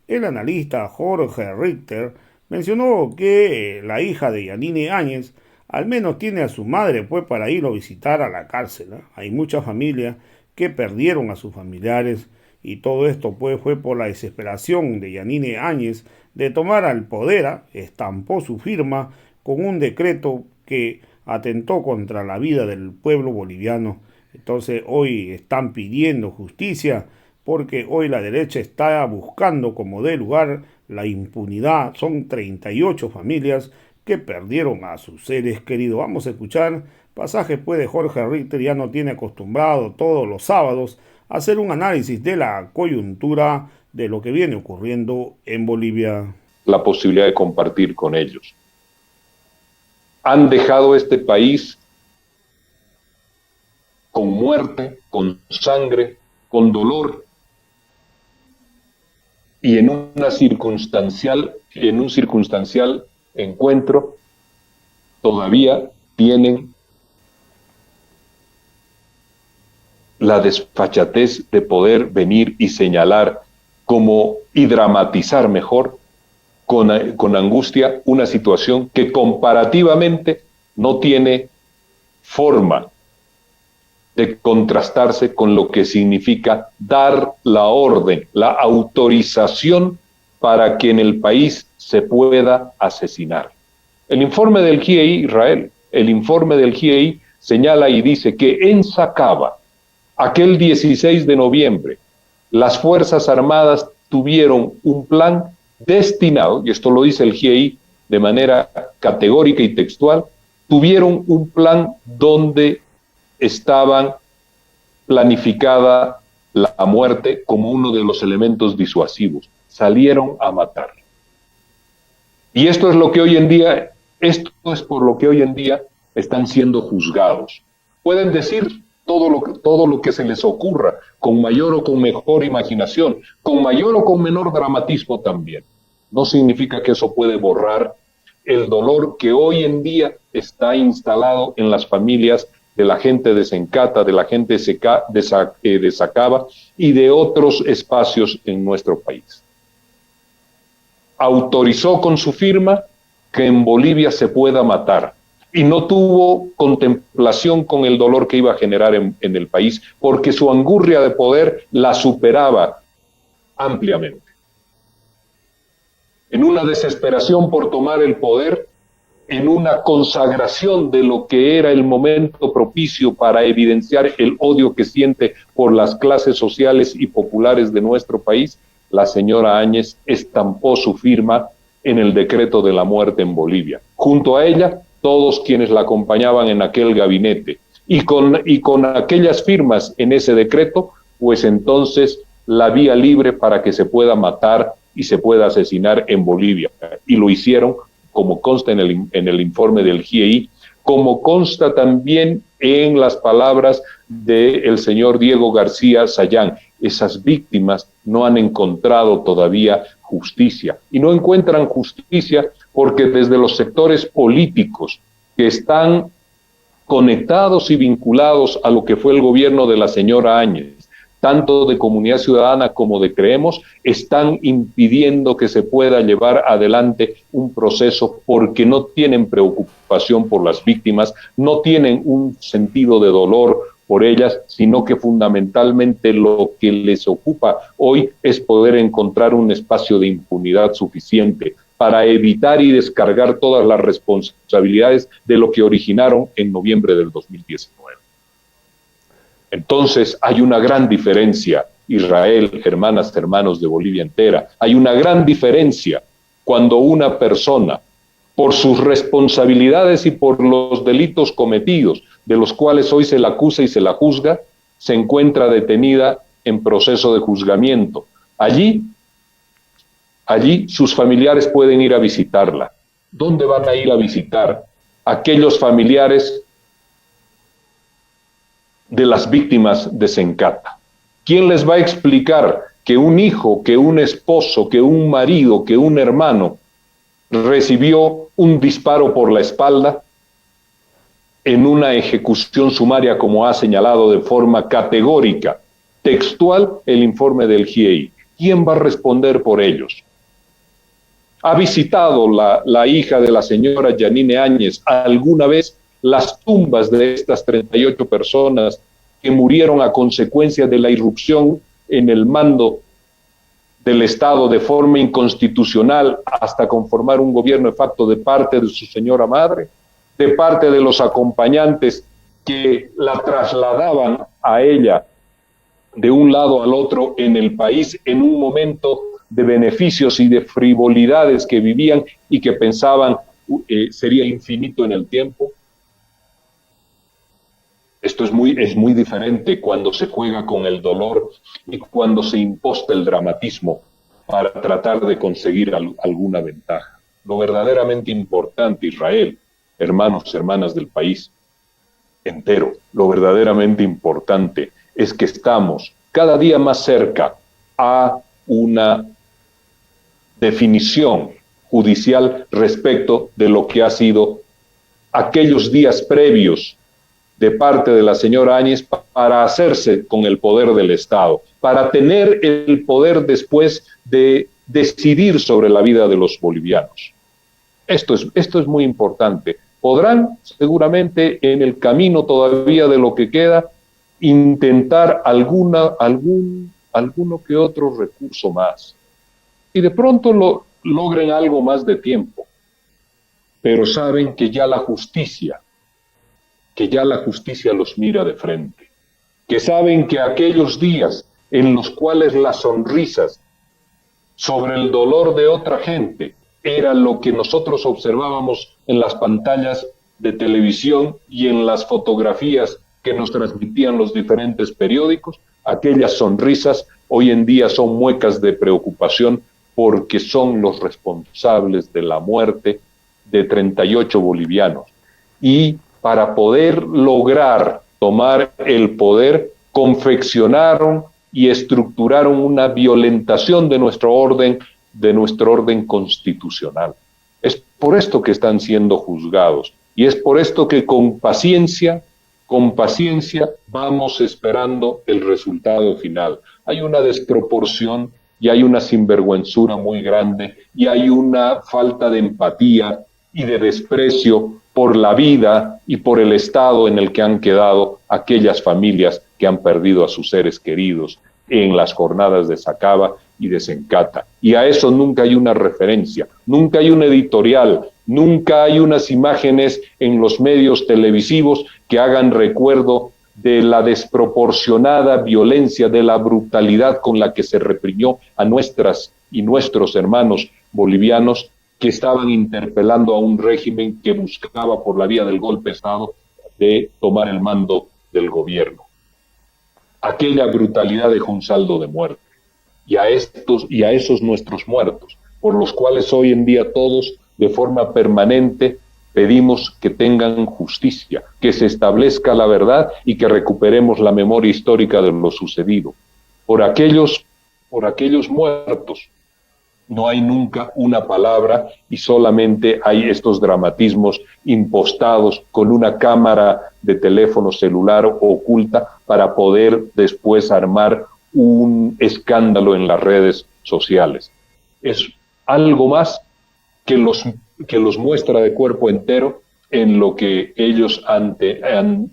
El analista Jorge Richter mencionó que la hija de Yanine Áñez al menos tiene a su madre pues para ir a visitar a la cárcel. Hay muchas familias que perdieron a sus familiares y todo esto pues fue por la desesperación de Yanine Áñez de tomar al poder. Estampó su firma con un decreto que atentó contra la vida del pueblo boliviano. Entonces hoy están pidiendo justicia porque hoy la derecha está buscando como de lugar la impunidad. Son 38 familias que perdieron a sus seres queridos. Vamos a escuchar pasajes pues de Jorge Richter, ya no tiene acostumbrado todos los sábados a hacer un análisis de la coyuntura de lo que viene ocurriendo en Bolivia. La posibilidad de compartir con ellos. Han dejado este país con muerte, con sangre, con dolor y en un circunstancial encuentro todavía tienen la desfachatez de poder venir y señalar y dramatizar mejor con angustia una situación que comparativamente no tiene forma de contrastarse con lo que significa dar la orden, la autorización para que en el país se pueda asesinar. El informe del GIEI, Israel, el informe del GIEI señala y dice que en Sacaba, aquel 16 de noviembre, las Fuerzas Armadas tuvieron un plan destinado, y esto lo dice el GIEI de manera categórica y textual, tuvieron un plan donde estaban planificada la muerte como uno de los elementos disuasivos. Salieron a matar. Y esto es por lo que hoy en día están siendo juzgados. Pueden decir todo lo que se les ocurra, con mayor o con mejor imaginación, con mayor o con menor dramatismo también. No significa que eso puede borrar el dolor que hoy en día está instalado en las familias de la gente de Sencata, de la gente de Sacaba y de otros espacios en nuestro país. Autorizó con su firma que en Bolivia se pueda matar y no tuvo contemplación con el dolor que iba a generar en el país porque su angurria de poder la superaba ampliamente. En una desesperación por tomar el poder, en una consagración de lo que era el momento propicio para evidenciar el odio que siente por las clases sociales y populares de nuestro país, la señora Áñez estampó su firma en el decreto de la muerte en Bolivia. Junto a ella, todos quienes la acompañaban en aquel gabinete. Y con aquellas firmas en ese decreto, pues entonces la vía libre para que se pueda matar y se pueda asesinar en Bolivia. Y lo hicieron, como consta en el informe del GIEI, como consta también en las palabras del señor Diego García Sayán. Esas víctimas no han encontrado todavía justicia. Y no encuentran justicia porque desde los sectores políticos que están conectados y vinculados a lo que fue el gobierno de la señora Áñez, tanto de Comunidad Ciudadana como de Creemos, están impidiendo que se pueda llevar adelante un proceso porque no tienen preocupación por las víctimas, no tienen un sentido de dolor por ellas, sino que fundamentalmente lo que les ocupa hoy es poder encontrar un espacio de impunidad suficiente para evitar y descargar todas las responsabilidades de lo que originaron en noviembre del 2019. Entonces hay una gran diferencia, Israel, hermanas, hermanos de Bolivia entera, hay una gran diferencia cuando una persona, por sus responsabilidades y por los delitos cometidos, de los cuales hoy se la acusa y se la juzga, se encuentra detenida en proceso de juzgamiento. Allí sus familiares pueden ir a visitarla. ¿Dónde van a ir a visitar? Aquellos familiares de las víctimas de Sencata. ¿Quién les va a explicar que un hijo, que un esposo, que un marido, que un hermano recibió un disparo por la espalda en una ejecución sumaria, como ha señalado de forma categórica, textual, el informe del GIEI? ¿quién va a responder por ellos? ¿Ha visitado la hija de la señora Yanine Áñez alguna vez las tumbas de estas 38 personas que murieron a consecuencia de la irrupción en el mando del Estado de forma inconstitucional hasta conformar un gobierno de facto de parte de su señora madre, de parte de los acompañantes que la trasladaban a ella de un lado al otro en el país en un momento de beneficios y de frivolidades que vivían y que pensaban sería infinito en el tiempo? Esto es muy diferente cuando se juega con el dolor y cuando se imposta el dramatismo para tratar de conseguir alguna ventaja. Lo verdaderamente importante, Israel, hermanos, hermanas del país entero, lo verdaderamente importante es que estamos cada día más cerca a una definición judicial respecto de lo que ha sido aquellos días previos de parte de la señora Áñez para hacerse con el poder del Estado, para tener el poder después de decidir sobre la vida de los bolivianos. Esto es muy importante. Podrán seguramente en el camino todavía de lo que queda intentar alguno que otro recurso más. Y de pronto logren algo más de tiempo. Pero saben que ya la justicia los mira de frente, que saben que aquellos días en los cuales las sonrisas sobre el dolor de otra gente era lo que nosotros observábamos en las pantallas de televisión y en las fotografías que nos transmitían los diferentes periódicos, aquellas sonrisas hoy en día son muecas de preocupación porque son los responsables de la muerte de 38 bolivianos. Y para poder lograr tomar el poder, confeccionaron y estructuraron una violentación de nuestro orden constitucional. Es por esto que están siendo juzgados y es por esto que con paciencia vamos esperando el resultado final. Hay una desproporción y hay una sinvergüenzura muy grande y hay una falta de empatía y de desprecio por la vida y por el estado en el que han quedado aquellas familias que han perdido a sus seres queridos en las jornadas de Sacaba y de Sencata. Y a eso nunca hay una referencia, nunca hay un editorial, nunca hay unas imágenes en los medios televisivos que hagan recuerdo de la desproporcionada violencia, de la brutalidad con la que se reprimió a nuestras y nuestros hermanos bolivianos que estaban interpelando a un régimen que buscaba por la vía del golpe de Estado de tomar el mando del gobierno. Aquella brutalidad dejó un saldo de muerte. Y a esos nuestros muertos, por los cuales hoy en día todos, de forma permanente, pedimos que tengan justicia, que se establezca la verdad y que recuperemos la memoria histórica de lo sucedido. Por aquellos muertos, no hay nunca una palabra y solamente hay estos dramatismos impostados con una cámara de teléfono celular oculta para poder después armar un escándalo en las redes sociales. Es algo más que los muestra de cuerpo entero en lo que ellos han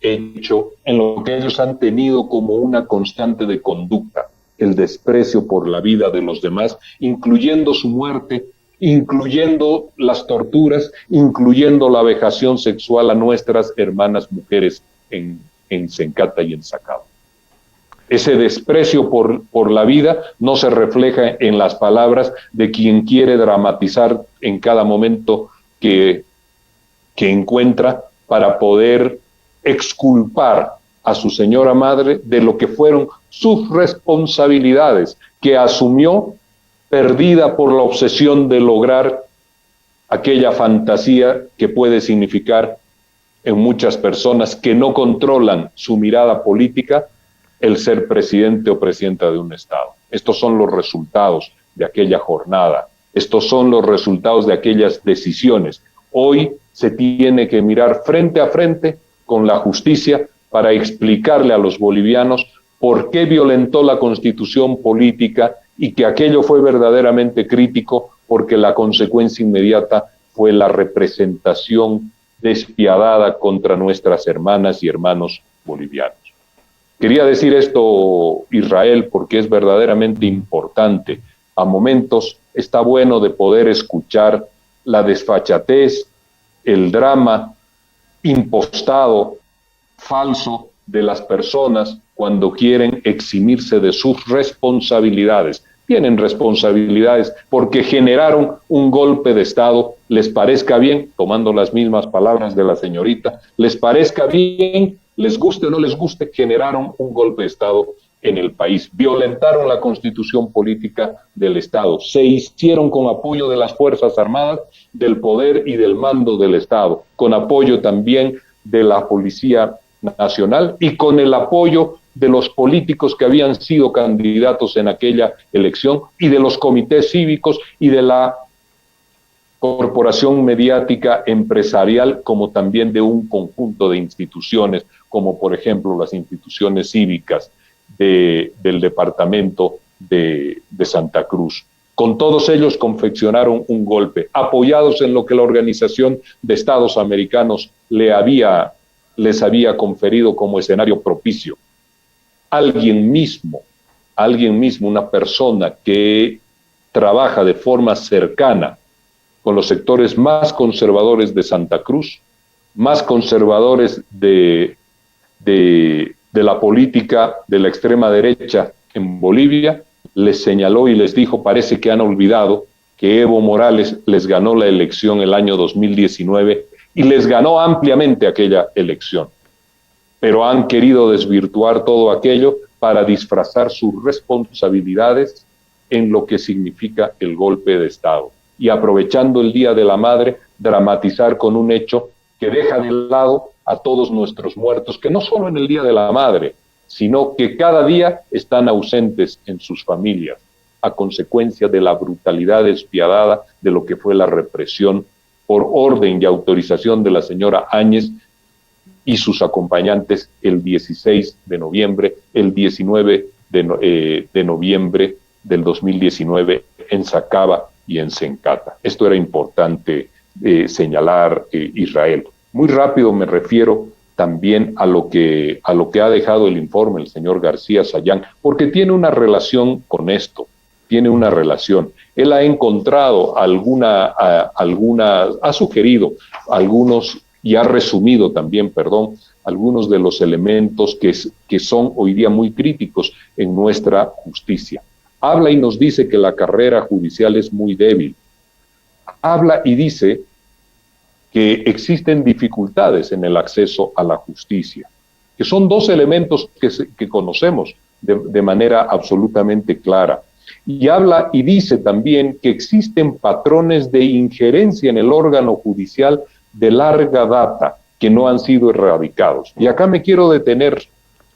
hecho, en lo que ellos han tenido como una constante de conducta. El desprecio por la vida de los demás, incluyendo su muerte, incluyendo las torturas, incluyendo la vejación sexual a nuestras hermanas mujeres en Sencata y en Sacaba. Ese desprecio por la vida no se refleja en las palabras de quien quiere dramatizar en cada momento que encuentra para poder exculpar a su señora madre de lo que fueron sus responsabilidades, que asumió perdida por la obsesión de lograr aquella fantasía que puede significar en muchas personas que no controlan su mirada política el ser presidente o presidenta de un Estado. Estos son los resultados de aquella jornada, estos son los resultados de aquellas decisiones. Hoy se tiene que mirar frente a frente con la justicia para explicarle a los bolivianos por qué violentó la constitución política y que aquello fue verdaderamente crítico porque la consecuencia inmediata fue la representación despiadada contra nuestras hermanas y hermanos bolivianos. Quería decir esto, Israel, porque es verdaderamente importante. A momentos está bueno de poder escuchar la desfachatez, el drama impostado, falso de las personas cuando quieren eximirse de sus responsabilidades. Tienen responsabilidades porque generaron un golpe de Estado, les parezca bien, tomando las mismas palabras de la señorita, les parezca bien, les guste o no les guste, generaron un golpe de Estado en el país, violentaron la constitución política del Estado, se hicieron con apoyo de las Fuerzas Armadas, del poder y del mando del Estado, con apoyo también de la Policía Nacional y con el apoyo de los políticos que habían sido candidatos en aquella elección y de los comités cívicos y de la corporación mediática empresarial, como también de un conjunto de instituciones, como por ejemplo las instituciones cívicas del departamento de Santa Cruz. Con todos ellos confeccionaron un golpe, apoyados en lo que la Organización de Estados Americanos les había conferido como escenario propicio. Alguien mismo, una persona que trabaja de forma cercana con los sectores más conservadores de Santa Cruz, más conservadores de la política de la extrema derecha en Bolivia, les señaló y les dijo, parece que han olvidado que Evo Morales les ganó la elección el año 2019 y les ganó ampliamente aquella elección. Pero han querido desvirtuar todo aquello para disfrazar sus responsabilidades en lo que significa el golpe de Estado. Y aprovechando el Día de la Madre, dramatizar con un hecho que deja de lado a todos nuestros muertos, que no solo en el Día de la Madre, sino que cada día están ausentes en sus familias, a consecuencia de la brutalidad despiadada de lo que fue la represión por orden y autorización de la señora Áñez y sus acompañantes el 16 de noviembre, el 19 de noviembre del 2019 en Sacaba y en Sencata. Esto era importante señalar, Israel. Muy rápido me refiero también a lo que ha dejado el informe el señor García Sayán, porque tiene una relación con esto, tiene una relación. Él ha encontrado ha sugerido algunos y ha resumido también, algunos de los elementos que son hoy día muy críticos en nuestra justicia. Habla y nos dice que la carrera judicial es muy débil. Habla y dice que existen dificultades en el acceso a la justicia, que son dos elementos que conocemos de manera absolutamente clara. Y habla y dice también que existen patrones de injerencia en el órgano judicial de larga data que no han sido erradicados. Y acá me quiero detener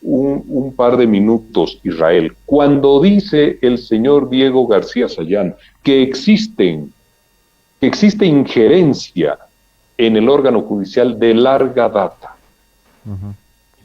un par de minutos, Israel. Cuando dice el señor Diego García Sayán que existe injerencia en el órgano judicial de larga data. Uh-huh.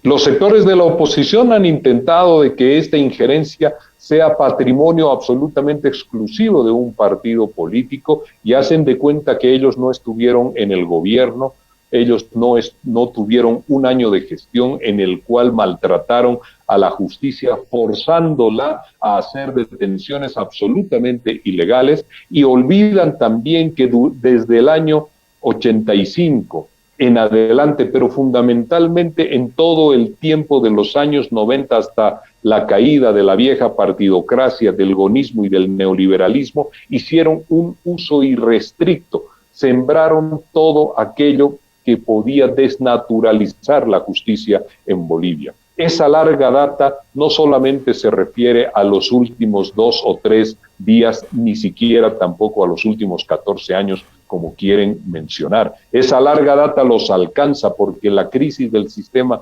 Los sectores de la oposición han intentado de que esta injerencia sea patrimonio absolutamente exclusivo de un partido político y hacen de cuenta que ellos no estuvieron en el gobierno, ellos no tuvieron un año de gestión en el cual maltrataron a la justicia, forzándola a hacer detenciones absolutamente ilegales, y olvidan también que desde el año 85 en adelante, pero fundamentalmente en todo el tiempo de los años 90 hasta la caída de la vieja partidocracia, del gonismo y del neoliberalismo, hicieron un uso irrestricto, sembraron todo aquello que podía desnaturalizar la justicia en Bolivia. Esa larga data no solamente se refiere a los últimos 2 o 3 días, ni siquiera tampoco a los últimos 14 años, como quieren mencionar. Esa larga data los alcanza porque la crisis del sistema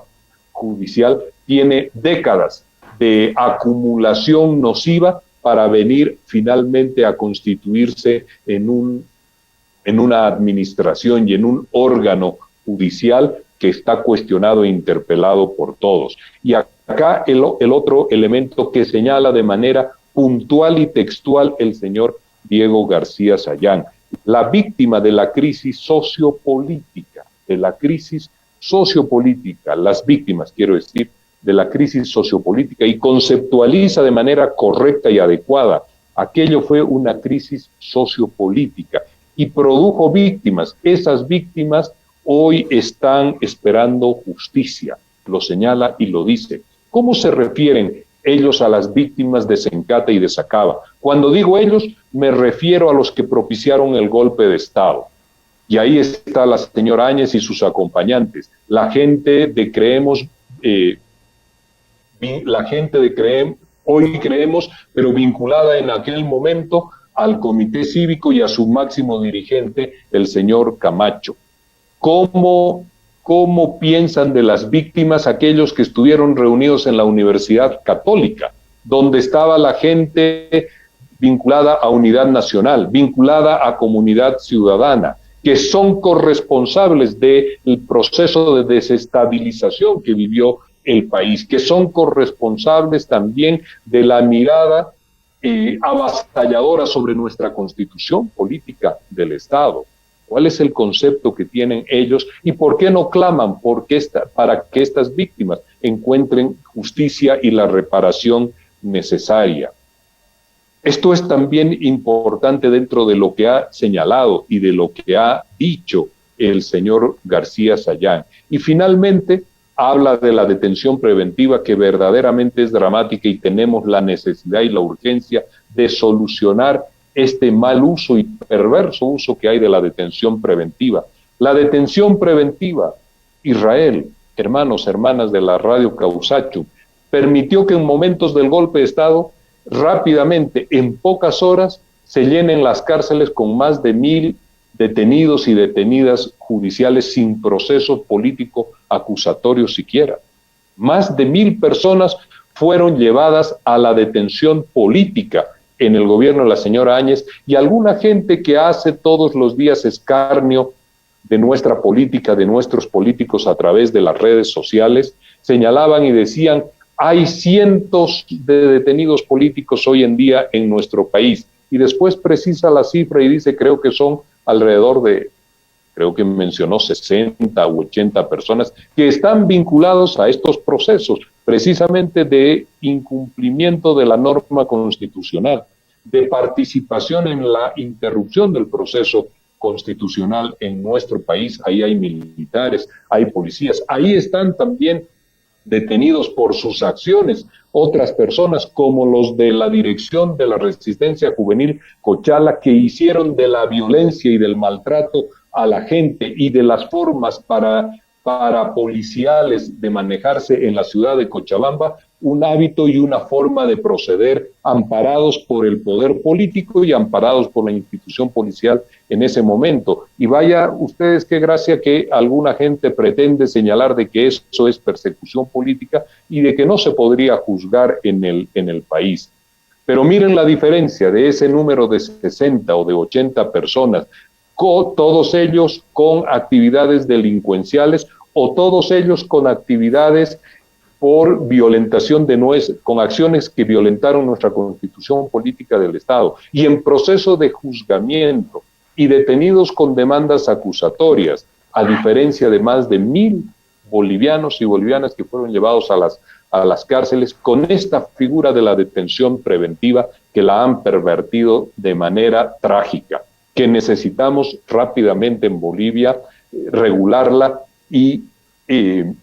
judicial tiene décadas de acumulación nociva para venir finalmente a constituirse en una administración y en un órgano judicial que está cuestionado e interpelado por todos. Y acá el otro elemento que señala de manera puntual y textual el señor Diego García Sayán, la víctima de la crisis sociopolítica, las víctimas, quiero decir, de la crisis sociopolítica, y conceptualiza de manera correcta y adecuada. Aquello fue una crisis sociopolítica y produjo víctimas. Esas víctimas hoy están esperando justicia, lo señala y lo dice. ¿Cómo se refieren ellos a las víctimas de Sencata y de Sacaba? Cuando digo ellos, me refiero a los que propiciaron el golpe de Estado. Y ahí está la señora Áñez y sus acompañantes, la gente de Creemos, hoy Creemos, pero vinculada en aquel momento al Comité Cívico y a su máximo dirigente, el señor Camacho. ¿Cómo piensan de las víctimas aquellos que estuvieron reunidos en la Universidad Católica, donde estaba la gente vinculada a Unidad Nacional, vinculada a Comunidad Ciudadana, que son corresponsables del proceso de desestabilización que vivió el país, que son corresponsables también de la mirada avasalladora sobre nuestra constitución política del Estado? ¿Cuál es el concepto que tienen ellos y por qué no claman para que estas víctimas encuentren justicia y la reparación necesaria? Esto es también importante dentro de lo que ha señalado y de lo que ha dicho el señor García Sayán. Y finalmente habla de la detención preventiva, que verdaderamente es dramática, y tenemos la necesidad y la urgencia de solucionar este mal uso y perverso uso que hay de la detención preventiva. La detención preventiva, Israel, hermanos, hermanas de la radio Causacho, permitió que en momentos del golpe de Estado, rápidamente, en pocas horas, se llenen las cárceles con más de 1,000 detenidos y detenidas judiciales sin proceso político acusatorio siquiera. Más de 1,000 personas fueron llevadas a la detención política en el gobierno de la señora Áñez, y alguna gente que hace todos los días escarnio de nuestra política, de nuestros políticos a través de las redes sociales, señalaban y decían: hay cientos de detenidos políticos hoy en día en nuestro país, y después precisa la cifra y dice, creo que son alrededor de, creo que mencionó 60 u 80 personas que están vinculados a estos procesos, precisamente de incumplimiento de la norma constitucional, de participación en la interrupción del proceso constitucional en nuestro país. Ahí hay militares, hay policías, ahí están también detenidos por sus acciones otras personas, como los de la Dirección de la Resistencia Juvenil Cochala, que hicieron de la violencia y del maltrato a la gente y de las formas para policiales de manejarse en la ciudad de Cochabamba un hábito y una forma de proceder, amparados por el poder político y amparados por la institución policial en ese momento. Y vaya ustedes qué gracia que alguna gente pretende señalar de que eso es persecución política y de que no se podría juzgar en el país. Pero miren la diferencia de ese número de 60 o de 80 personas, todos ellos con actividades delincuenciales o todos ellos con actividades por violentación con acciones que violentaron nuestra constitución política del Estado, y en proceso de juzgamiento y detenidos con demandas acusatorias, a diferencia de más de 1,000 bolivianos y bolivianas que fueron llevados a las cárceles con esta figura de la detención preventiva, que la han pervertido de manera trágica, que necesitamos rápidamente en Bolivia regularla y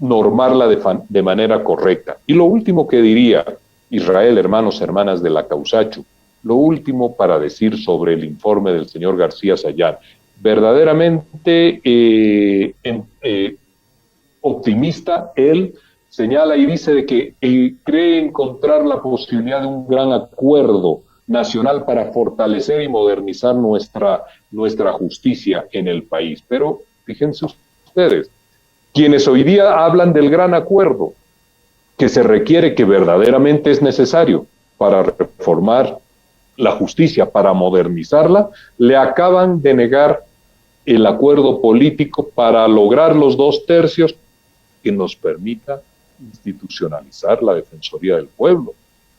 normarla de manera correcta. Y lo último que diría, Israel, hermanos, hermanas de la Causacho, lo último para decir sobre el informe del señor García Sayán, verdaderamente optimista, él señala y dice de que cree encontrar la posibilidad de un gran acuerdo nacional para fortalecer y modernizar nuestra justicia en el país. Pero fíjense ustedes, quienes hoy día hablan del gran acuerdo que se requiere, que verdaderamente es necesario para reformar la justicia, para modernizarla, le acaban de negar el acuerdo político para lograr los 2/3 que nos permita institucionalizar la Defensoría del Pueblo.